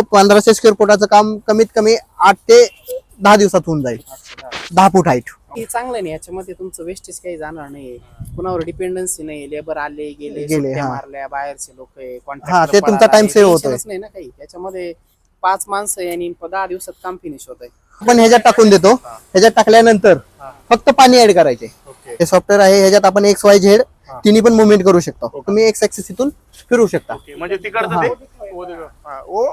1500 square फुटाचं काम कमीत कमी 8 ते 10 दिवसात होऊन जाईल. 10 फूट हाईट. हे चांगलं नाही, याच्यामध्ये तुमचं वेस्टेज काही जाणार नाही, कुणावर डिपेंडन्सी नाही. लेबर आले गेले, मारल्या, बाहेरचे लोक ते तुमचा टाइम सेव्ह होतोय नाही ना काही. याच्यामध्ये 5 माणसं आणि 10 दिवसात काम फिनिश होत आहे. आपण ह्याच्यात टाकून देतो. ह्याच्यात टाकल्यानंतर फक्त पाणी ऍड करायचे. हे सॉफ्टवेअर आहे, ह्याच्यात आपण XYZ तिन्ही पण मुवमेंट करू शकतो. तुम्ही एक्स ऍक्सिस इथून फिरू शकता. म्हणजे तिकडचं ते ओ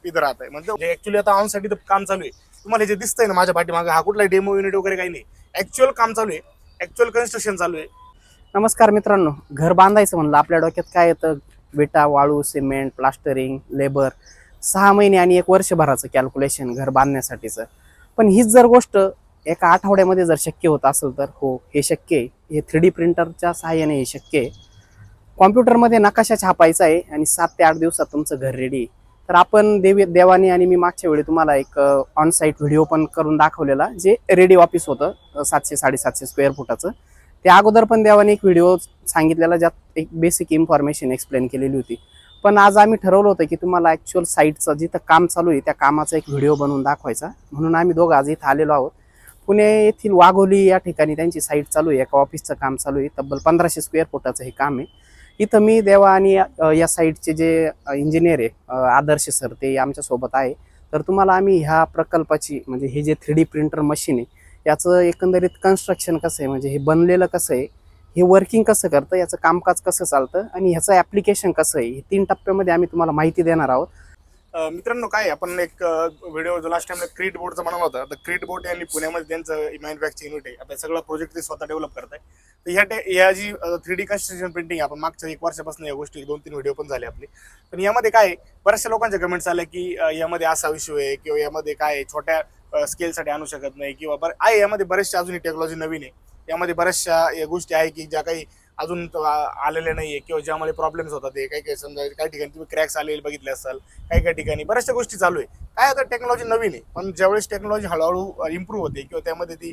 इथं राहत आहे. म्हणजे ऍक्च्युअली आता ऑन साठी काम चालू आहे. तुम्हाला जे दिसतंय ना माझ्या पाठीमागे, हा कुठला डेमो युनिट वगैरे काही नाही. ऍक्च्युअल काम चालू आहे, ऍक्च्युअल कन्स्ट्रक्शन चालू आहे. नमस्कार मित्रांनो, घर बांधायचं म्हणलं आपल्या डोक्यात काय येतं? विटा, वाळू, सिमेंट, प्लास्टरिंग, लेबर, 6 महिने आणि 1 वर्षभराचं कॅल्क्युलेशन घर बांधण्यासाठीचं. पण हीच जर गोष्ट एका आठवड्यामध्ये जर शक्य होत असेल तर हो, हे शक्य आहे. हे 3D प्रिंटरच्या सहाय्याने हे शक्य आहे. कॉम्प्युटरमध्ये नकाशा छापायचा आहे आणि 7 ते 8 दिवसात तुमचं घर रेडी आहे. तर आपण देवानी आणि मी मागच्या वेळी तुम्हाला एक ऑन साईट व्हिडिओ पण करून दाखवलेला, जे रेडी ऑफिस होतं 700-750 स्क्वेअर फुटाचं. त्या अगोदर पण देवाने एक व्हिडिओ सांगितलेला, ज्यात एक बेसिक इन्फॉर्मेशन एक्सप्लेन केलेली होती. पण आज आम्ही ठरवलं होतं की तुम्हाला ॲक्च्युअल साईटचं जिथं काम चालू आहे त्या कामाचा एक व्हिडिओ बनवून दाखवायचा. म्हणून आम्ही दोघं आज इथं आलेलो आहोत. पुणे येथील वाघोली या ठिकाणी त्यांची साईट चालू आहे. एका ऑफिसचं काम चालू आहे. तब्बल 1500 स्क्वेअर फुटाचं हे काम आहे. इथं मी देवा आणि या साईटचे जे इंजिनियर आहे आदर्श सर, ते आमच्यासोबत आहे. तर तुम्हाला आम्ही ह्या प्रकल्पाची, म्हणजे हे जे 3D प्रिंटर मशीन आहे याचं एकंदरीत कन्स्ट्रक्शन कसं आहे, म्हणजे हे बनलेलं कसं आहे, हे वर्किंग कसं करतं, याचं कामकाज कसं चालतं आणि ह्याचं ॲप्लिकेशन कसं आहे, हे 3 टप्प्यामध्ये आम्ही तुम्हाला माहिती देणार आहोत. मित्रांनो, काय आपण एक व्हिडिओ जो लास्ट टाइम क्रीट बोर्डचा बनवला होता. तर क्रीट बोर्ड यांनी पुण्यामध्ये त्यांचं मॅन्युफॅक्चरिंग युनिट आहे. आता सगळं प्रोजेक्ट ते स्वतः डेव्हलप करत आहे. तर ह्या जी 3D कन्स्ट्रक्शन प्रिंटिंग, आपण मागच्या 1 वर्षापासून या गोष्टी 2-3 व्हिडिओ पण झाले आपले. पण यामध्ये काय बऱ्याचशा लोकांच्या कमेंट्स आल्या की यामध्ये असा इश्यू आहे किंवा यामध्ये काय छोट्या स्केलसाठी आणू शकत नाही, किंवा आहे यामध्ये बरेचशा अजून टेक्नॉलॉजी नवीन आहे. यामध्ये बऱ्याचशा गोष्टी आहे की ज्या काही अजून आलेले नाहीये किंवा ज्यामुळे प्रॉब्लेम्स होतात. ते काही समजा काही ठिकाणी तुम्ही क्रॅक्स आलेले बघितले असाल, काही ठिकाणी बऱ्याचशा गोष्टी चालू आहे. काय आता टेक्नॉलॉजी नवीन आहे, पण ज्यावेळेस टेक्नॉलॉजी हळूहळू इम्प्रूव्ह होते किंवा त्यामध्ये ती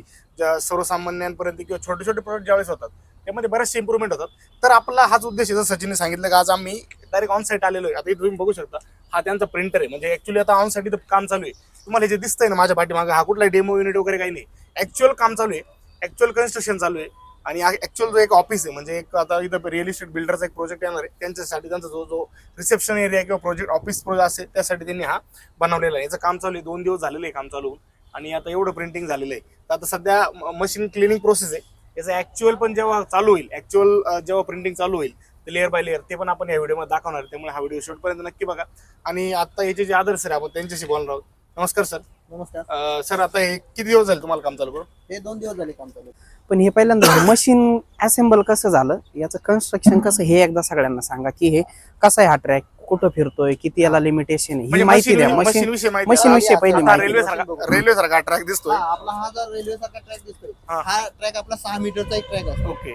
सर्वसामान्यांपर्यंत किंवा छोटे छोटे प्रोडक्ट ज्यावेळेस होतात त्यामध्ये बरेचसे इम्प्रूव्हमेंट होतात. तर आपला हाच उद्देश आहे. जसं सचिनने सांगितलं की आज आम्ही डायरेक्ट ऑन साईट आलेलो आहे. आता इथे तुम्ही बघू शकता, हा त्यांचा प्रिंटर आहे. म्हणजे ऍक्च्युअली आता ऑन साईट इथं काम चालू आहे. तुम्हाला जे दिसतंय ना माझ्या पाठीमागे, हा कुठला डेमो युनिट वगैरे काही नाही. ऍक्च्युअल काम चालू आहे, ऍक्च्युअल कन्स्ट्रक्शन चालू आहे. आणि ऍक्च्युअल जो एक ऑफिस आहे, म्हणजे एक आता इथं रिअल इस्टेट बिल्डरचा एक प्रोजेक्ट येणार आहे. त्यांच्यासाठी त्यांचा जो रिसेप्शन एरिया किंवा प्रोजेक्ट ऑफिस असेल त्यासाठी त्यांनी हा बनवलेला आहे. याचं काम चालू आहे. 2 दिवस झालेलं आहे काम चालू होऊन, आणि आता एवढं प्रिंटिंग झालेलं आहे. तर आता सध्या मशीन क्लिनिंग प्रोसेस आहे. याचं ऍक्च्युअल पण जेव्हा चालू होईल, जेव्हा प्रिंटिंग चालू होईल लेअर बाय लेअर, ते पण आपण या व्हिडिओमध्ये दाखवणार आहे. त्यामुळे हा व्हिडिओ शेवटपर्यंत नक्की बघा. आणि आता याचे जे आदर्श आहे आपण त्यांच्याशी बोलणार आहोत. नमस्कार सर. नमस्कार सर, आता हे किती दिवस झाले तुम्हाला काम चालू करून? हे 2 दिवस झाले काम चालू. पण हे पहिल्यांदा मशीन असेंबल कसं झालं, याचं कन्स्ट्रक्शन कसं, हे एकदा सगळ्यांना सांगा की हे कसा आहे, हा ट्रॅक कुठं फिरतोय, किती याला लिमिटेशन आहे, ही माहिती द्या. मशीन विषयी पहिली माहिती. रेल्वे सारखा ट्रॅक दिसतोय. आपला हा जर रेल्वे सारखा ट्रॅक दिसतोय, हा ट्रॅक आपला 6 मीटरचा एक ट्रॅक असतो. ओके.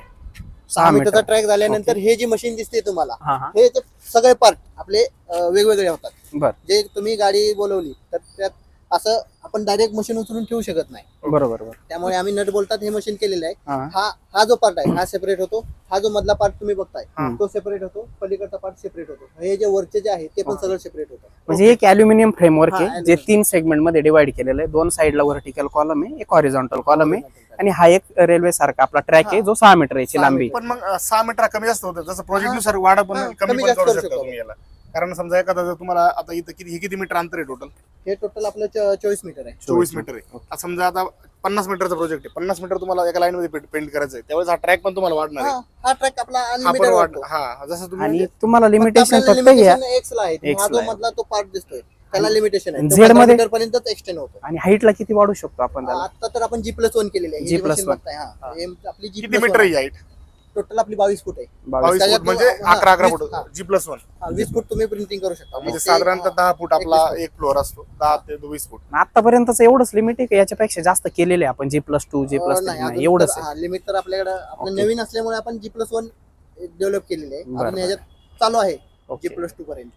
6 मीटरचा ट्रॅक झाल्यानंतर हे जी मशीन दिसते तुम्हाला, हे सगळे पार्ट आपले वेगवेगळे होतात. बर. जे तुम्ही गाडी बोलवली तर त्यात असं आपण डायरेक्ट मशीन उचलून ठेवू शकत नाही. बरोबर. त्यामुळे आम्ही नट बोलतात हे मशीन केलेलं आहे. हा जो पार्ट आहे हा सेपरेट होतो. हा जो मधला पार्ट तुम्ही बघताय तो सेपरेट होतो. पलीकडचा पार्ट सेपरेट होतो. हे जे वरचे जे आहे ते पण सगळं सेपरेट होतं. म्हणजे एक अल्युमिनियम फ्रेमवर्क आहे, जे 3 सेगमेंट मध्ये डिवाइड केलेलं आहे. 2 साइडला व्हर्टिकल कॉलम आहे, एक हॉरिझॉन्टल कॉलम आहे, आणि हा एक रेल्वे सारखा आपला ट्रॅक आहे जो 6 मीटर याची लांबी. पण मग 6 मीटर कमी जास्त होतं, जसं प्रोजेक्ट नुसार वाढ पण कमी पण करू शकता तुम्ही याला. कारण समजा एखादा जर तुम्हाला आता इथं किती मीटर अंतर आहे टोटल? हे टोटल आपलं 24 मीटर आहे. 24 मीटर आहे. आता समजा आता 50 मीटरचा प्रोजेक्ट आहे, 50 मीटर तुम्हाला एका लाईन मध्ये पेंट करायचं आहे, त्यावेळेस हा ट्रॅक पण तुम्हाला वाढणार आहे. हा ट्रॅक आपला अनलिमिटेड वाढतो. जसं तुम्ही आणि तुम्हाला लिमिटेशन फक्त एक्स ला आहे. हा जो मधला तो पार्ट दिसतोय त्याला लिमिटेशन आहे. झेड मध्ये मीटर पर्यंत एक्सटेंड होतो. आणि हाईटला किती वाढू शकतो आपण त्याला? आता तर आपण G+1 केलेली आहे. G+1. आपली किती मीटर आहे हाईट? टोटल आपली 22 फूट आहे. 22 फूट म्हणजे 11 फूट. G+1 20 फूट तुम्ही प्रिंटिंग करू शकता. म्हणजे साधारणतः 10 फूट आपला एक फ्लोअर असतो. 10 ते 20 फूट. आतापर्यंतच एवढंच लिमिट आहे का याच्यापेक्षा जास्त केलेले आपण G+2 G+3? एवढंच आहे लिमिट. तर आपल्याकडे आपलं नवीन असल्यामुळे आपण G+1 डेव्हलप केलेले आहे. आणि याच्यात चालू आहे G+2 पर्यंत.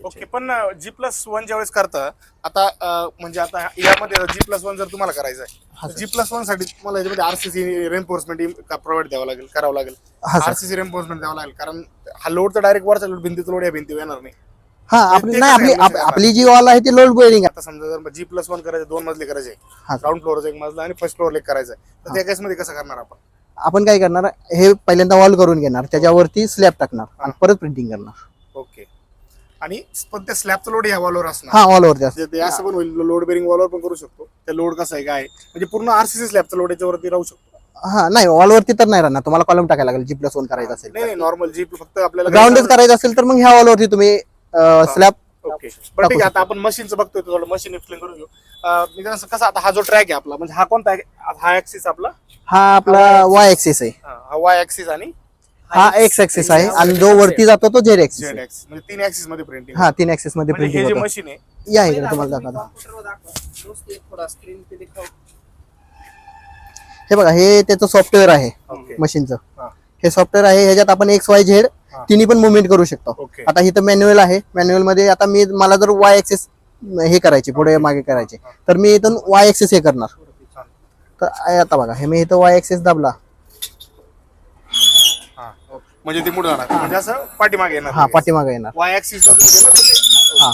ओके. पण G+1 ज्यावेळेस करता आता, म्हणजे आता यामध्ये G+1 जर तुम्हाला करायचं आहे, G+1 साठी तुम्हाला याच्यामध्ये RCC रेन्फोर्समेंट प्रोव्हाइड करावं लागेल. RCC रेन्फोर्समेंट द्यावं लागेल, कारण हा लोड तर डायरेक्ट वरचा लोड, भिंतीचा लोड या भिंतीवर येणार नाही. हा आपली जी वॉल आहे ती लोड बेअरिंग आहे. आता समजा जर G+1 करायचं 2 मजले करायचे, हा. ग्राउंड फ्लोअरचा एक मजला आणि फर्स्ट फ्लोअर एक करायचा तर त्या केस मध्ये कसं करणार आपण काय करणार, हे पहिल्यांदा वॉल करून घेणार, त्याच्यावरती स्लॅब टाकणार आणि परत प्रिंटिंग करणार. ओके. आणि पण त्या स्लॅबचा लोड या वॉलवर असणार. हा वॉलवरती असणार. म्हणजे ते असं पण होईल, लोड बेरिंग वॉलवर पण करू शकतो. त्या लोड कसा आहे काय म्हणजे पूर्ण आरसीसी स्लॅबचा लोड याच्यावरती राहू शकतो. हा नाही वॉलवरती तर नाही राहणार, तुम्हाला कॉलम टाकायला लागेल G+1 करायचं असेल. नाही नॉर्मल जी फक्त आपल्याला ग्राउंडच करायचं असेल तर मग ह्या वॉलवरती तुम्ही स्लॅब. ओके. बरं ठीक आहे, आता आपण मशीनचं बघतोय, थोडं मशीन एक्सप्लेन करून घेऊ. कसा आता हा जो ट्रॅक आहे आपला, म्हणजे हा कोणता आहे, हा ऍक्सिस आपला, हा आपला वाय ऍक्सिस आहे, हा वाय ऍक्सिस आणि हा एक्स ऍक्सिस आहे, आणि जो वरती जातो तो झेड ऍक्सिस. झेड ऍक्सिस म्हणजे 3 ऍक्सिस मध्ये प्रिंटिंग. हा 3 ऍक्सिस मध्ये म्हणजे हे प्रिंटिंग जे होतं. मशीन आहे या इकडे तुम्हाला दाखवतो. हे बघा, हे त्याचं सॉफ्टवेअर आहे मशीनचं. हे सॉफ्टवेअर आहे, ह्याच्यात आपण XYZ तिन्ही पण मुवमेंट करू शकतो. ओके. आता इथं मॅन्युअल आहे, मॅन्युअल मध्ये आता मला जर वाय ऍक्सिस हे करायचे, पुढे मागे करायचे, तर मी इथून वाय ऍक्सिस हे करणार. तर आता बघा, हे मी इथं वाय ऍक्सिस दाबला, म्हणजे ते पुढे जाणार, म्हणजे असं पाठीमागे येणार. हा पाठीमागे येणार. वाय ऍक्सिस हा.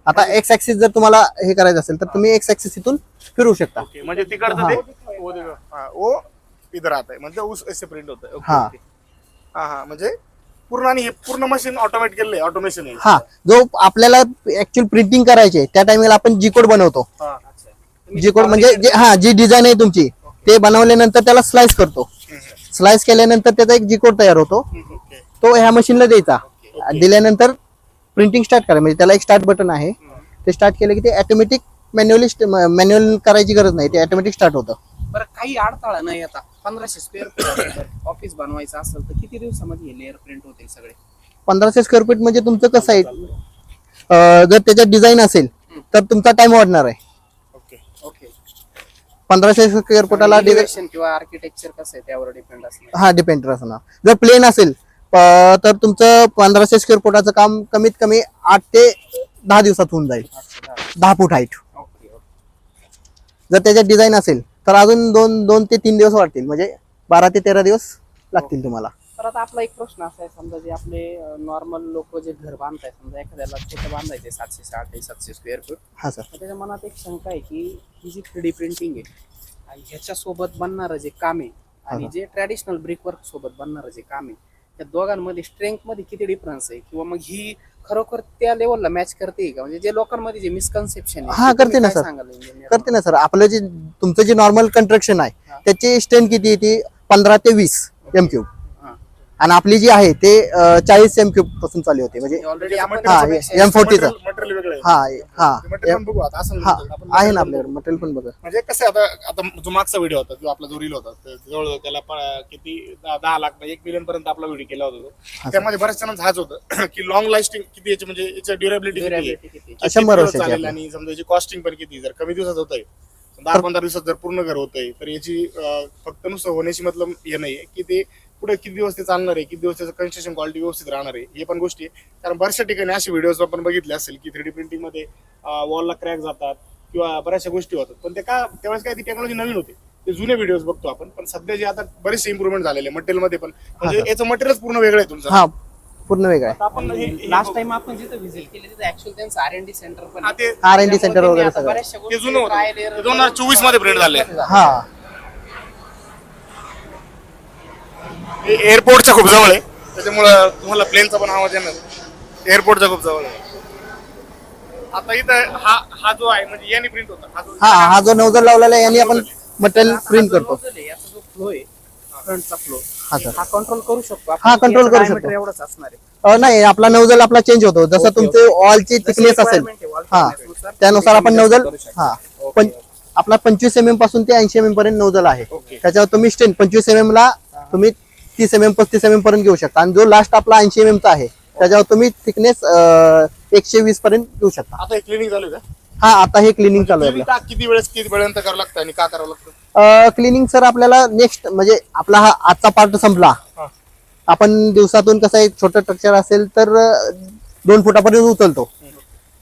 आता एक्स ऍक्सिस जर तुम्हाला हे करायचं असेल तर तुम्ही एक्स ऍक्सिस इथून फिरू शकता. म्हणजे तिकडचं ते ओ इधर आता आहे, म्हणजे ऊस असे प्रिंट होत आहे. हा. हा हा, म्हणजे पूर्ण, आणि हे पूर्ण मशीन ऑटोमेट केलंय, ऑटोमेशन आहे. हा, जो आपल्याला ऍक्च्युअल प्रिंटिंग करायचे त्या टाइमला आपण जी कोड बनवतो. जी कोड म्हणजे जी डिझाईन आहे तुमची ते बनवल्यानंतर त्याला स्लाइस करतो. स्लाइस केल्यानंतर त्याचा एक जी कोड तयार होतो, तो ह्या मशीनला द्यायचा. दिल्यानंतर प्रिंटिंग स्टार्ट करा, म्हणजे त्याला एक स्टार्ट बटन आहे, ते स्टार्ट केलं की ते ऑटोमॅटिक मॅन्युअल करायची गरज नाही, ते ऑटोमॅटिक स्टार्ट होतं. बरं, काही अडथळा नाही. आता 1500 स्क्वेअर फूट ऑफिस बनवायचं असेल तर किती दिवसामध्ये लेअर प्रिंट होतील सगळे? 1500 स्क्वेअर फीट म्हणजे तुमचं कसं आहे, जर त्याच्यात डिझाईन असेल तर तुमचा टाइम वाढणार आहे. ओके. ओके. 1500 स्क्वेअर फुटाला Elevation किंवा आर्किटेक्चर कसं आहे त्यावर डिपेंड असणार. हा डिपेंड असणार. जर प्लेन असेल तर तुमचं 1500 स्क्वेअर फुटाचं काम कमीत कमी 8 ते 10 दिवसात होऊन जाईल. 10 फूट हाईट. ओके. जर त्याच्यात डिझाईन असेल तर अजून 2 ते 3 दिवस वाढतील, म्हणजे 12 ते 13 दिवस लागतील तुम्हाला. तर आता आपला एक प्रश्न असा आहे, समजा जे आपले नॉर्मल लोक जे घर बांधतायत, समजा एखाद्याला छोटं बांधायचे 700-700 स्क्वेअर फूट, हा सर. त्याच्या मनात एक शंका आहे की ही जी 3D प्रिंटिंग आहे आणि ह्याच्यासोबत बनणारं जे काम आहे आणि जे ट्रॅडिशनल ब्रिक वर्क सोबत बनणारं जे काम आहे, त्या दोघांमध्ये स्ट्रेंथ मध्ये किती डिफरन्स आहे, किंवा मग ही खरोखर त्या लेवलला मॅच करते का? म्हणजे जे लोकांमध्ये जे मिसकन्सेप्शन आहे, हा करते ना सर, करते ना सर. आपलं जे तुमचं जे नॉर्मल कंस्ट्रक्शन आहे त्याची स्ट्रेंथ किती येते? 15 ते 20 M3. आणि आपली जी आहे ते 40 M3 पासून चालू होते, म्हणजे ऑलरेडी आपण M40चं. मटेरियल वेगळं आहे. हा हा मटेरियल बघू आता असं हा आहे ना आपल्याकडे मटेरियल पण बघा. म्हणजे कसं आहे, आता जो मागचा व्हिडिओ होता, जो आपला जो रील होता, जवळ त्याला किती 10 लाख 1 मिलियन पर्यंत आपला व्हिडिओ केला होता तो. त्यामध्ये बऱ्याच जणांचं हाच होतं की लॉंग लास्टिंग किती याची, म्हणजे याची ड्युरेबिलिटी किती, 100 वर्षाची चालेल, आणि समजा याची कॉस्टिंग पण किती. जर कमी दिवसात होतंय, 10-15 दिवसात जर पूर्ण घर होतंय, तर याची फक्त नुसतं होण्याची मतलब हे नाहीये की ते पुढे किती दिवस ते चालणार आहे, किती दिवस त्याचं कन्स्ट्रक्शन क्वालिटी व्यवस्थित राहणार आहे, हे पण गोष्टी आहे. कारण बऱ्याचशा ठिकाणी असे व्हिडिओज आपण बघितले असेल की 3D प्रिंटिंग मध्ये वॉलला क्रॅक जातात किंवा बऱ्याचशा गोष्टी होतात, पण ते त्यावेळेस काय ती टेक्नॉलॉजी नवीन होती, ते जुने व्हिडिओज बघतो आपण. पण सध्या जे आता बरेचसे इम्प्रुव्हमेंट झालेले मटेरियल मध्ये पण, म्हणजे याचं मटेरियल पूर्ण वेगळं आहे तुमचं. हा पूर्ण वेगळं आहे. आपण लास्ट टाइम आपण जिथं व्हिजिट केली तिथं ऍक्च्युअली त्यांचं R&D सेंटर पण आहे. R&D सेंटर वगैरे सगळं बऱ्याचशा ते गोष्टी जुनं होतं, trial error 2024 मध्ये प्रिंट झाले. हा. एअरपोर्टच्या खूप जवळ आहे, त्याच्यामुळं तुम्हाला प्लेनचा पण आवाज येणार. एअरपोर्टच्या खूप जवळ आहे. आता इथं हा जो आहे, म्हणजे याने प्रिंट होता, हा जो नोझल लावलेला आहे यांनी आपण मटेरियल प्रिंट करतो. याचा जो फ्लो आहे फ्रंटचा फ्लो, हा सर. हा कंट्रोल करू शकतो आपण. हा, control करू याचं शकतो. diameter एवढंच असणार आहे. नाही, आपला नोझल आपला चेंज होतो जसं तुमचे वॉलची थिकनेस असेल, हा त्यानुसार आपण नोझल, हा पण आपला 25 mm पासून ते 80 mm पर्यंत नोझल आहे. त्याच्यावर तुम्ही स्ट्रेंथ 25 mm ला तुम्ही 30 mm 35 mm पर्यंत घेऊ शकता, आणि जो लास्ट आपला 80 mm चा आहे त्याच्यावर तुम्ही थिकनेस 120 पर्यंत घेऊ शकता. आता क्लिनिंग चालू आहे. हा, आता हे क्लिनिंग चालू आहे. किती वेळेनंतर करावं लागतं आणि का करावं लागतं? क्लिनिंग सर आपल्याला नेक्स्ट, म्हणजे आपला हा आजचा पार्ट संपला, आपण दिवसातून कसं आहे, छोटं स्ट्रक्चर असेल तर 2 फुटापर्यंत उचलतो,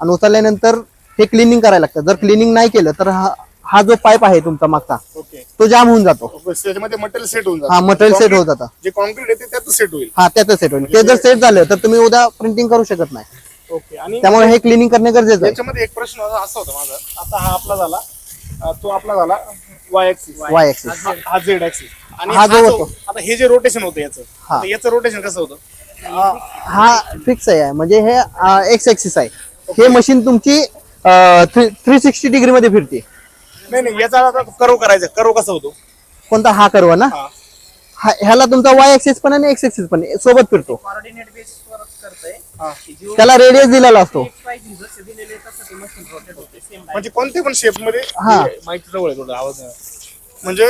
आणि उचलल्यानंतर हे क्लिनिंग करायला लागतं. जर क्लिनिंग नाही केलं तर हा जो पाईप आहे तुमचा मागचा, तो जाम होऊन जातो. त्याच्यामध्ये मटेरियल सेट होऊन जातं. हा, मटेरियल सेट होत जातं. जे कॉन्क्रीट आहे ते त्यात सेट होईल. हा, त्याचं सेट होईल. ते जर सेट झालं तर तुम्ही उद्या प्रिंटिंग करू शकत नाही. ओके. आणि त्यामुळे हे क्लिनिंग करणे गरजेचं आहे. याच्यामध्ये एक प्रश्न असा होता माझा, आता हा आपला झाला, तो आपला झाला वाय ऍक्सिस, वाय ऍक्सिस हा झेड ऍक्सिस, आणि हा हा जो जो होतो. आता हे जे रोटेशन होतं याचं, हा. तर याचं रोटेशन कसं होतं? हा फिक्स आहे, म्हणजे हे एक्स ऍक्सिस आहे. हे मशीन तुमची 360 डिग्री मध्ये फिरते. नाही याचा कर्व करायचा, कर्व कसा होतो? कोणता हा कर्व ना, हा. ह्याला तुमचा वाय ऍक्सिस पण आणि एक्स ऍक्सिस पण सोबत फिरतो. कोऑर्डिनेट बेसिसवरच करतंय. हा. त्याला रेडियस दिलेला असतो. जसे दिलेले तसं ते मशीन रोटेट होते सेम. म्हणजे कोणत्या पण शेप मध्ये, हा. माहिती जवळ आहे थोडा आवाज नाही. म्हणजे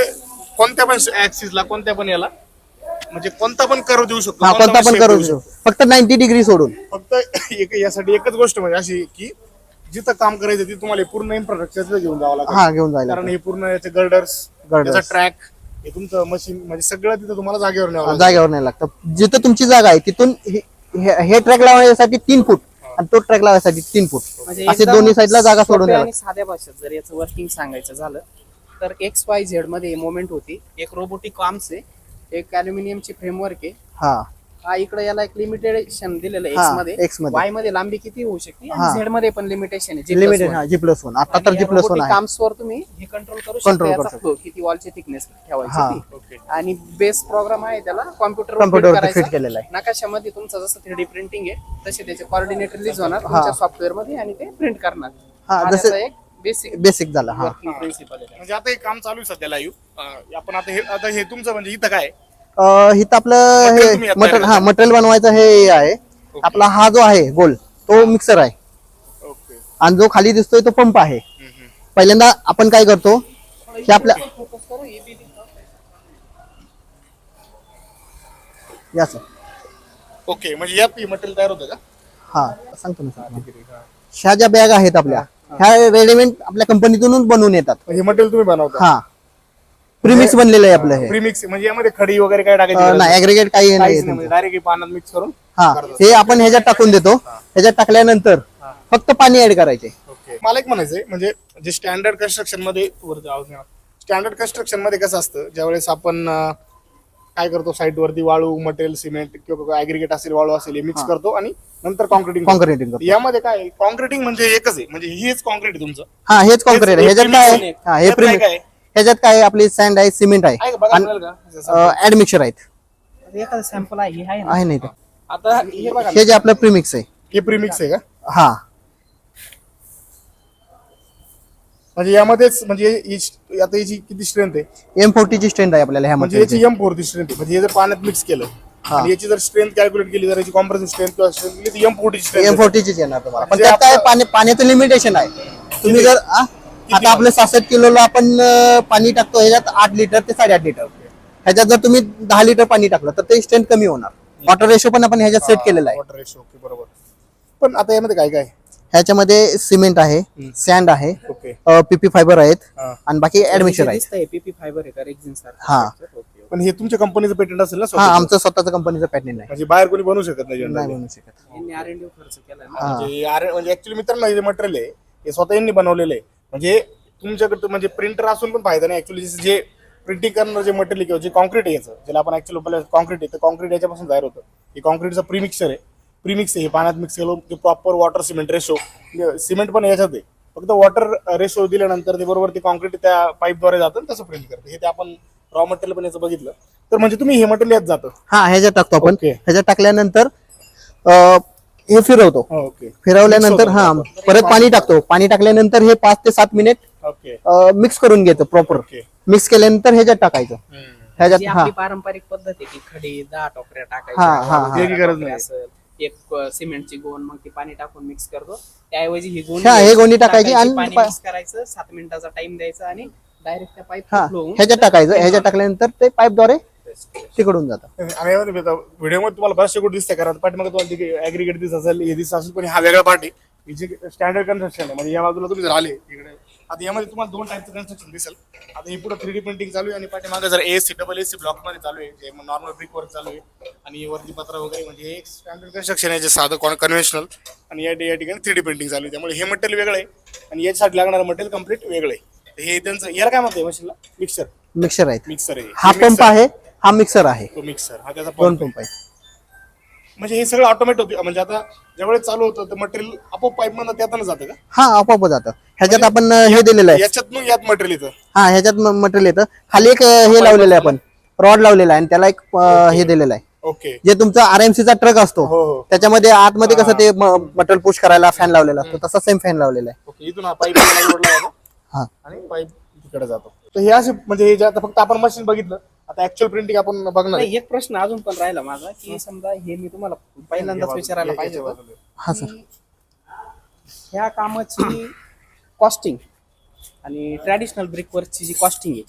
कोणत्या पण ऍक्सिसला, कोणत्या पण याला, म्हणजे कोणता पण कर्व देऊ शकतो, हा, कोणता पण shape कर्व देऊ देऊ शकतो. फक्त 90 डिग्री सोडून. फक्त यासाठी एकच गोष्ट म्हणजे अशी की जिथं काम करायचं तिथे तुम्हाला हे पूर्ण इन्फ्रास्ट्रक्चर घेऊन जावं लागतं. हा, घेऊन जायला कारण हे पूर्ण याचे गर्डर्स, Girders. याचा ट्रॅक, हे तुमचं मशीन, म्हणजे सगळं तिथं तुम्हाला जागेवर न्यावं लागतं. जागेवर नाही लागतं. जिथं तुमची जागा आहे तिथून हे ट्रॅक लावण्यासाठी 3 फूट आणि तो ट्रॅक लावायसाठी 3 फूट म्हणजे असे एकदम दोन्ही साईडला जागा सोडून सोप्या द्यायला आणि साध्या भाषेत जर याचं वर्किंग सांगायचं झालं तर XYZ मध्ये मोमेंट होती, एक रोबोटिक आर्म्स आहे, एक अल्युमिनियमची फ्रेमवर्क आहे. हा हा इकडे याला एक लिमिटेशन दिलेलं आहे हा, X मध्ये. X मध्ये. Y मध्ये लांबी किती होऊ शकते हा. आणि Z मध्ये पण लिमिटेशन आहे लिमिटेड. हा, G+1 आता तर G+1 आहे. आर्म्स वर तुम्ही हे कंट्रोल करू Control शकता, करू याचा शकता. फ्लो किती वॉलची थिकनेस हा. ठेवायची ती. ओके. आणि बेस प्रोग्राम आहे त्याला Computer कॉम्प्युटर वरती करायचा. fit केलेला आहे. नकाशामध्ये तुमचं जसं 3D प्रिंटिंग आहे तसे त्याचे कोऑर्डिनेट रिलीज होणार तुमच्या सॉफ्टवेअर मध्ये आणि ते प्रिंट करणार. हा, हा जसं- त्याचा एक बेसिक बेसिक झाला. हा, वर्किंग प्रिन्सिपल आहे. म्हणजे आता हे काम चालू आहे सध्या लाईव्ह. आपण आता हे तुमचं म्हणजे इथं काय आहे? इथं आपलं Material हे तुम्ही आता मटेरियल, तयार हा मटेरियल बनवायचं हे आहे. आपला हा जो आहे गोल तो मिक्सर आहे ओके. आणि जो खाली दिसतोय तो पंप आहे. पहिल्यांदा आपण काय करतो की आपल्या याच ओके, म्हणजे यात मटेरियल तयार होतं का? हा सांगतो ना सर. ह्या ज्या बॅग आहेत आपल्या, ह्या रेडीमेड आपल्या कंपनीतूनच बनवून येतात. हे मटेरियल तुम्ही बनवता? हा, प्रीमिक्स बनलेलं आहे आपलं हे. प्रीमिक्स म्हणजे यामध्ये खडी वगैरे काय टाकायची गरज नाही, ऍग्रीगेट काही नाही काहीच आहे नाही, म्हणजे डायरेक्ट पाण्यात मिक्स करून. हा, हे आपण ह्याच्यात टाकून देतो. ह्याच्यात टाकल्यानंतर फक्त पाणी ऍड करायचे. ओके. मला एक म्हणायचंय, म्हणजे जे स्टँडर्ड कन्स्ट्रक्शन मध्ये, स्टँडर्ड कन्स्ट्रक्शन मध्ये कसं असतं, ज्यावेळेस आपण काय करतो, साईट वरती वाळू, मटेरियल, सिमेंट किंवा ऍग्रीगेट असेल, वाळू असेल, हे मिक्स करतो आणि नंतर कॉन्क्रीटिंग. कॉन्क्रीटिंग करतो. यामध्ये काय कॉन्क्रीटिंग म्हणजे एकच आहे, म्हणजे हेच कॉन्क्रीट आहे तुमचं. हा, हेच कॉन्क्रीट आहे. ह्याच्यात काय आहे? हा, हे यात काय प्रीमिक्स. काय आहे? ह्याच्यात काय आहे? आपली सँड आहे, सिमेंट आहे आहे का? बघा मिळेल का? ऍड मिक्सर आहेत. एखादं सॅम्पल आहे हे आहे ना. आहे नाही ते. आता हे बघा, हे जे आपलं प्रीमिक्स आहे. हे प्रीमिक्स आहे का? हा, म्हणजे यामध्येच, म्हणजे आता याची किती स्ट्रेंथ आहे? M40 ची स्ट्रेंथ आहे आपल्याला ह्या म्हणजे मध्ये. याची M40 स्ट्रेंथ आहे. म्हणजे हे जर पाण्यात मिक्स केलं हा. आणि याची जर स्ट्रेंथ कॅल्क्युलेट केली, जर याची कॉम्प्रेसिव्ह स्ट्रेंथ किंवा स्ट्रेंथ केली, तर M40 ची स्ट्रेंथ M40 ची येणार तुम्हाला. पण म्हणजे त्यात काय आपलं- पाण्याचं लिमिटेशन आहे. तुम्ही जर आता आपलं 66 किलोला आपण पाणी टाकतो, ह्याच्यात 8 लिटर ते 8.5 लिटर. ह्याच्यात जर तुम्ही 10 लिटर पाणी टाकलं तर ते स्ट्रेंथ कमी होणार. वॉटर रेशो पण आपण ह्याच्यात सेट केलेला आहे. Water ratio. ओके, बरोबर. पण आता यामध्ये काय काय? ह्याच्यामध्ये सिमेंट आहे, सँड आहे, ओके. PP फायबर आहेत हा. आणि बाकी ऍडमिक्सर आहेत. दिसतंय PP फायबर आहे का रेक्झिन सारखं. हा. पण हे तुमच्या कंपनीचं पेटंट असेल ना हा, स्वतःचं? आमचं स्वतःचं कंपनीचं पॅटर्न आहे. म्हणजे बाहेर कोणी बनवू शकत नाही नाही generally. बनवू शकत. यांनी R&D खर्च केलाय ना. हा. म्हणजे ऍक्च्युली मित्रांनो, हे जे मटेरियल आहे हे स्वतः यांनी बनवलेलं आहे. म्हणजे तुमच्याकडे म्हणजे प्रिंटर असून पण फायदा नाही. ऍक्च्युली जे प्रिंटिंग करणार जे मटेरियल किंवा जे कॉन्क्रीट आहे, याचं ज्याला आपण ऍक्च्युअली कॉन्क्रीट आहे, तर कॉन्क्रीट याच्यापासून तयार होतं. हे कॉन्क्रीटचं प्रीमिक्सर आहे. प्रीमिक्स आहे, हे पाण्यात मिक्स केलं, proper water cement ratio. Cement पण याच्यात आहे, फक्त वॉटर रेशो दिल्यानंतर ते बरोबर ते कॉन्क्रीट त्या पाईपद्वारे जातं आणि तसं प्रिंट करतं. हे ते आपण रॉ मटेरियल पण याचं बघितलं तर म्हणजे तुम्ही हे मटेरियल यात जातं. हा, ह्याच्यात टाकतो आपण. ओके. ह्याच्यात टाकल्यानंतर हे फिरवतो. ओके. फिरवल्यानंतर Mix हा होतं. परत पाणी टाकतो. पाणी टाकल्यानंतर हे 5 ते 7 मिनिट ओके. मिक्स करून घेतो प्रॉपर. ओके. मिक्स केल्यानंतर ह्याच्यात टाकायचं. जी ह्याच्यात हा आपली पारंपरिक पद्धत आहे की खडी 10 टोकऱ्या हा, हा, टाकायच्या, हा. त्याची गरज नाही. असेल, एक सिमेंटची गोण, मग ती पाणी टाकून मिक्स करतो. त्याऐवजी ही गोणी हा, हे घ्यायची, गोणी टाकायची आणि पाणी पा- मिक्स करायचं, 7 मिनिटाचा टाइम द्यायचा आणि डायरेक्ट त्या पाईप हा, फ्लो ह्याच्यात टाकायचं. ह्याच्यात टाकल्यानंतर ते पाईपद्वारे तिकडून जातं. आणि यामध्ये व्हिडिओमध्ये तुम्हाला बऱ्याचशा गोष्टी दिसते, कारण पाठीमागे तुम्हाला ऍग्रीगेट दिसत असेल, हे दिसत असेल, पण हा वेगळा पार्ट आहे. ही जी स्टँडर्ड कन्स्ट्रक्शन आहे, म्हणजे या बाजूला तुम्ही जर आले इकडे, आता यामध्ये तुम्हाला 2 टाईपचं कन्स्ट्रक्शन दिसेल. आता हे पुढे 3D प्रिंटिंग चालू आहे आणि पाठीमागे जर AC ब्लॉक मध्ये चालू आहे, जे नॉर्मल ब्रिक वर्क चालू आहे आणि वरती पत्रा वगैरे, म्हणजे हे एक स्टँडर्ड कन्स्ट्रक्शन आहे, जे साधं कन्व्हेन्शनल. आणि या ठिकाणी 3D प्रिंटिंग चालू आहे, त्यामुळे हे मटेरियल वेगळं आहे आणि याच्यासाठी लागणारं मटेरियल कम्प्लीट वेगळं आहे. हे त्यांचं याला काय म्हणते मशीनला? मिक्सर. मिक्सर आहेत. मिक्सर आहे. हा पंप आहे, हा मिक्सर आहे. तो मिक्सर, हा त्याचा दोन पंप पंप आहेत. म्हणजे हे सगळं ऑटोमॅटिक होते, म्हणजे आता ज्यावेळेस चालू होतं तर मटेरियल आपोआप पाईप मधून त्यातनं जातं का? हा आपोआप जातं. ह्याच्यात आपण हे दिलेलं आहे. याच्यातून यात मटेरियल येतं. हा ह्याच्यात मटेरियल येतं. खाली एक हे लावलेलं आहे आपण, रॉड लावलेला आहे आणि त्याला एक हे दिलेलं आहे. ओके. जे तुमचा आरएमसीचा ट्रक असतो हो हो. त्याच्यामध्ये आतमध्ये कसं ते मटेरियल पुश करायला फॅन लावलेला असतो, तसा सेम फॅन लावलेला आहे. ओके. इथून हा पाईप जोडला जातो हा आणि पाईप तिकडे जातो. तर हे असे म्हणजे हे जे आता फक्त आपण मशीन बघितलं, आता ऍक्च्युअल प्रिंटिंग आपण बघणार आहे. नाही, एक प्रश्न अजून पण राहिला माझा, की समजा हे मी तुम्हाला पहिल्यांदाच विचारायला पाहिजे होतं, हा सर. की ह्या कामाची कॉस्टिंग आणि ट्रॅडिशनल ब्रिकवर्कची जी कॉस्टिंग आहे,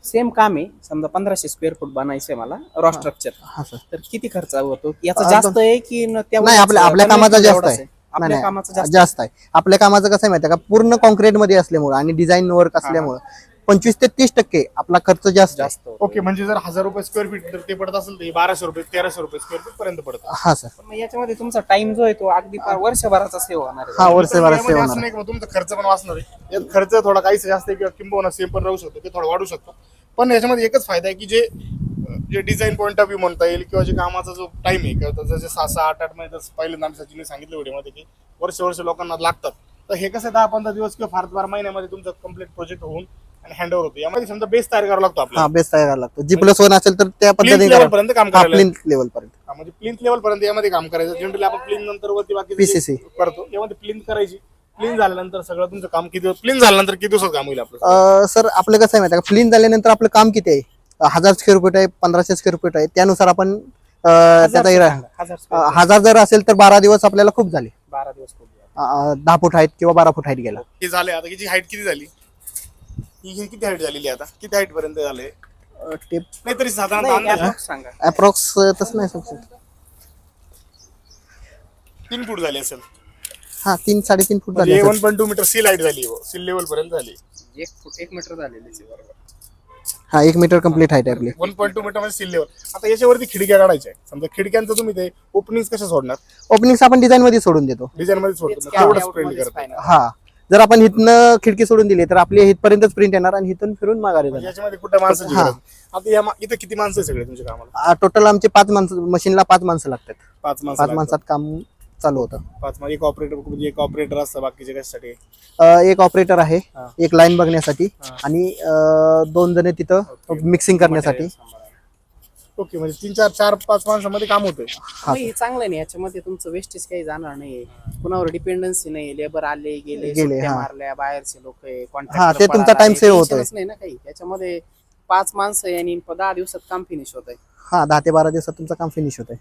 सेम काम आहे. समजा 1500 स्क्वेअर फूट बनायचंय मला रॉ स्ट्रक्चर, हा सर. तर किती खर्च होतो? याचा जास्त आहे की नाही, आपल्या कामाचा जास्त आहे. आपल्या कामाचा जास्त आहे. आपल्या कामाचं कसं आहे माहिती आहे का, पूर्ण कॉन्क्रीट मध्ये असल्यामुळे आणि डिझाईन वर्क असल्यामुळे 25 ते 30% आपला खर्च जास्त आहे. जास्त. ओके. म्हणजे जर 1000 रुपये स्क्वेअर फीट तर ते पडत असेल तर हे 1200 रुपये 1300 रुपये स्क्वेअर फीट पर्यंत पडतं. हा सर. पण मग याच्यामध्ये तुमचा टाइम जो आहे तो अगदी वर्षभराचा सेव्ह होणार आहे. हा वर्षभरात यामध्ये सेवा असं नाही की तुमचा खर्च पण वाचणार आहे. यात खर्च थोडा काहीच जास्त आहे किंवा किंबहुना सेम पण राहू शकतो, ते थोडा वाढू शकतो. पण याच्यामध्ये एकच फायदा आहे की जे डिझाईन पॉईंट ऑफ व्ह्यू म्हणता येईल किंवा जे कामाचा जो टाइम आहे किंवा जसे 6-8 महिने पहिल्यांदा आम्ही सचिनने सांगितलं व्हिडिओमध्ये की वर्ष लोकांना लागतात, तर हे कसं 10-15 दिवस किंवा फार 12 महिन्यामध्ये तुमचं कम्प्लीट प्रोजेक्ट होऊन आणि हँडओव्हर होतो. यामध्ये समजा बेस तयार करावा लागतो हा आपल्याला. बेस तयार करायला लागतो. G+1 असेल तर त्या पद्धतीने लेवल पर्यंत काम करायला प्लिंथ लेवल पर्यंत. म्हणजे प्लिंथ लेवल पर्यंत यामध्ये काम करायचं. जनरली आपण प्लिंथ नंतर वरती बाकी PCC. करतो. यामध्ये प्लिंथ करायची. प्लिंथ झाल्यानंतर सगळं तुमचं काम किती प्लिंथ झाल्यानंतर किती दिवसात काम होईल आपलं? सर आपलं कसं आहे माहिती आहे का, प्लिंथ झाल्यानंतर आपलं काम किती आहे, 1000 स्क्वेअर फूट आहे, 1500 स्क्वेअर फूट आहे, त्यानुसार आपण त्याचा 1000 जर असेल तर 12 दिवस आपल्याला खूप झाले. 12 दिवस खूप. 10 फूट हाईट किंवा 12 फूट हाईट गेला. हे झाले. आता हिची हाईट किती झाली? ही किती हाईट झालेली आहे आता? किती हाईट पर्यंत झाले? टेप नाही तरी साधारणतः अंदाजे सांगा. अप्रॉक्स तसं नाही सांगू शकत. 3 फूट झाली असेल. हा 3-3.5 फूट म्हणजे झाले. 1.2 मीटर सी लाईट झाली, सी लेवल पर्यंत झाली. 1 मीटर झालेली आहे बरोबर. हा 1 मीटर कम्प्लीट हाईट आहे आपली. 1.2 मीटर म्हणजे सी लेवल. आता याच्यावरती खिडक्या काढायच्या आहेत. समजा खिडक्यांचं तुम्ही ते ओपनिंग कशा सोडणार? ओपनिंग्स आपण डिझाईन मध्ये सोडून देतो. डिझाईन मध्ये सोडतो. तेच तेवढंच layout प्रिंट मध्येच करतो. final. हा जर आपण इथनं खिडकी सोडून दिली तर आपली इथपर्यंतच प्रिंट येणार आणि इथून फिरून माघारी म्हणजे जाणार. याच्यामध्ये कुठे माणसाची हा. गरज नाही. आता इथं किती माणसं आहे सगळे तुमच्या कामाला? टोटल आमचे 5 माणसं, मशीनला 5 माणसं लागतात. 5 माणसं 5 लागतात. माणसात काम चालू होतं. 5 म्हणजे एक ऑपरेटर, म्हणजे एक ऑपरेटर असतं बाकीचे कशासाठी? एक ऑपरेटर आहे, हा. एक लाईन बघण्यासाठी हा. आणि 2 जण तिथं मिक्सिंग करण्यासाठी. ओके. म्हणजे 3-4-5 माणसामध्ये काम होतंय. हा हे चांगलं नाही, याच्यामध्ये तुमचं वेस्टेज काही जाणार नाही, कुणावर डिपेंडन्सी नाही. लेबर आले गेले, गेले, सुट्ट्या हा. मारल्या, बाहेरचे लोक हा, ते तुमचा time save होतोय. नाही ना काही. याच्यामध्ये 5 माणसं आहे आणि 10 दिवसात काम फिनिश होत आहे. हा 10 ते 12 दिवसात तुमचं काम फिनिश होतंय.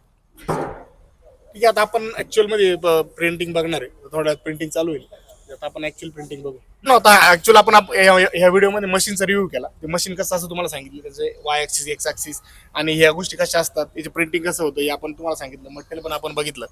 ठीक आहे. आता आपण ऍक्च्युअल मध्ये प्रिंटिंग बघणार आहे. थोड्या प्रिंटिंग चालू होईल. आता आपण ऍक्च्युअल प्रिंटिंग बघू. आता ऍक्च्युअल आपण ह्या व्हिडिओमध्ये मशीनचा रिव्ह्यू केला. ते मशीन कसं असं तुम्हाला सांगितलं, त्याचे वाय ऍक्सिस, एक्स ऍक्सिस आणि ह्या गोष्टी कशा असतात, त्याचे प्रिंटिंग कसं होतं हे आपण तुम्हाला सांगितलं. मटेरियल पण आपण बघितलं.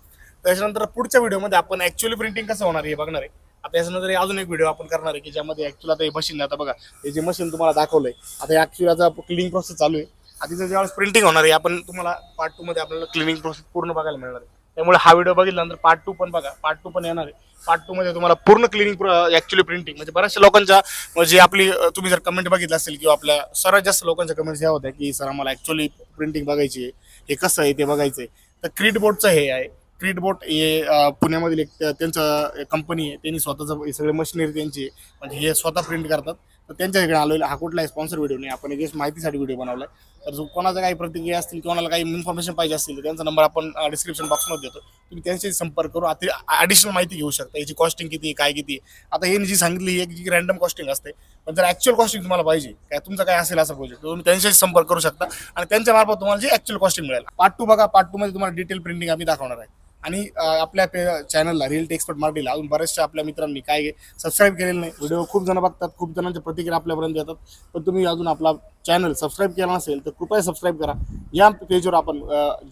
त्याच्यानंतर पुढच्या व्हिडिओमध्ये आपण ऍक्च्युअली प्रिंटिंग कसं होणार हे बघणार आहे. आता याच्यानंतर अजून एक व्हिडिओ आपण करणार आहे की ज्यामध्ये ऍक्च्युअल आता हे मशीन, आता बघा हे जे मशीन तुम्हाला दाखवलंय, आता ऍक्च्युअली आता क्लिनिंग प्रोसेस चालू आहे. आधीचं ज्यावेळेस प्रिंटिंग होणार आहे आपण तुम्हाला पार्ट 2 मध्ये आपल्याला क्लिनिंग प्रोसेस पूर्ण बघायला मिळणार आहे. त्यामुळे हा व्हिडिओ बघितल्यानंतर पार्ट 2 पण बघा. पार्ट 2 पण येणार आहे. पार्ट 2 मध्ये तुम्हाला पूर्ण क्लिनिंग ऍक्च्युअली प्रिंटिंग, म्हणजे बऱ्याचशा लोकांच्या म्हणजे आपली तुम्ही जर कमेंट बघितलं असेल किंवा आपल्या सर्वात जास्त लोकांच्या कमेंट्स या होत्या की सर आम्हाला ऍक्च्युअली प्रिंटिंग बघायची आहे, हे कसं आहे ते बघायचं आहे. तर क्रीड बोर्डचं हे आहे. क्रीड बोर्ड हे पुण्यामधील एक त्यांचं कंपनी आहे. त्यांनी स्वतःचं हे सगळे मशिनरी त्यांची आहे. म्हणजे हे स्वतः प्रिंट करतात. तर त्यांच्याकडे आलेला हा कुठलाही स्पॉन्सर व्हिडिओ नाही, आपण एक माहितीसाठी व्हिडिओ बनवलाय. तर जो कोणाचा काही प्रतिक्रिया असतील किंवा कोणाला काही इन्फॉर्मेशन पाहिजे असतील तर त्यांचा नंबर आपण डिस्क्रिप्शन बॉक्समध्ये देतो. तुम्ही त्यांच्याशी संपर्क करू ॲडिशनल माहिती घेऊ शकता. याची कॉस्टिंग किती, काय किती. आता हे जी सांगितली एक जी रँडम कॉस्टिंग असते, पण जर ॲक्च्युअल कॉस्टिंग तुम्हाला पाहिजे, काय तुमचा काय असेल असा प्रोजेक्ट, तुम्ही त्यांच्याशी संपर्क करू शकता आणि त्यांच्या मार्फत तुम्हाला जी ॲक्च्युअल कॉस्टिंग मिळेल. पार्ट 2 बघा. पार्ट 2 मध्ये तुम्हाला डिटेल प्रिंटिंग आम्ही दाखवणार आहे. आणि आपल्या चॅनलला रिअल टेक एक्सपर्ट मराठीला अजून बऱ्याचशा आपल्या मित्रांनी काय सबस्क्राईब केलेलं नाही. व्हिडिओ खूप जण बघतात, खूप जणांच्या प्रतिक्रिया आपल्यापर्यंत येतात, पण तुम्ही अजून आपला चॅनल सबस्क्राईब केला नसेल तर कृपया सबस्क्राईब करा. या पेजवर आपण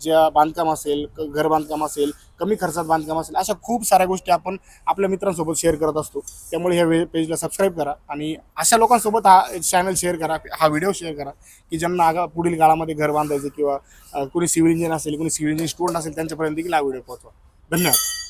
ज्या बांधकाम असेल, घर बांधकाम असेल, कमी खर्चात बांधकाम असेल, अशा खूप साऱ्या गोष्टी आपण आपल्या मित्रांसोबत शेअर करत असतो. त्यामुळे ह्या पेजला सबस्क्राईब करा आणि अशा लोकांसोबत हा चॅनल शेअर करा, हा व्हिडिओ शेअर करा की ज्यांना पुढील काळामध्ये घर बांधायचं किंवा कोणी सिव्हिल इंजिनियर असेल, कोणी सिव्हिल इंजिनिअर स्टुडंट असेल, त्यांच्यापर्यंत देखील हा व्हिडिओ पोहोचवा. धन्यवाद.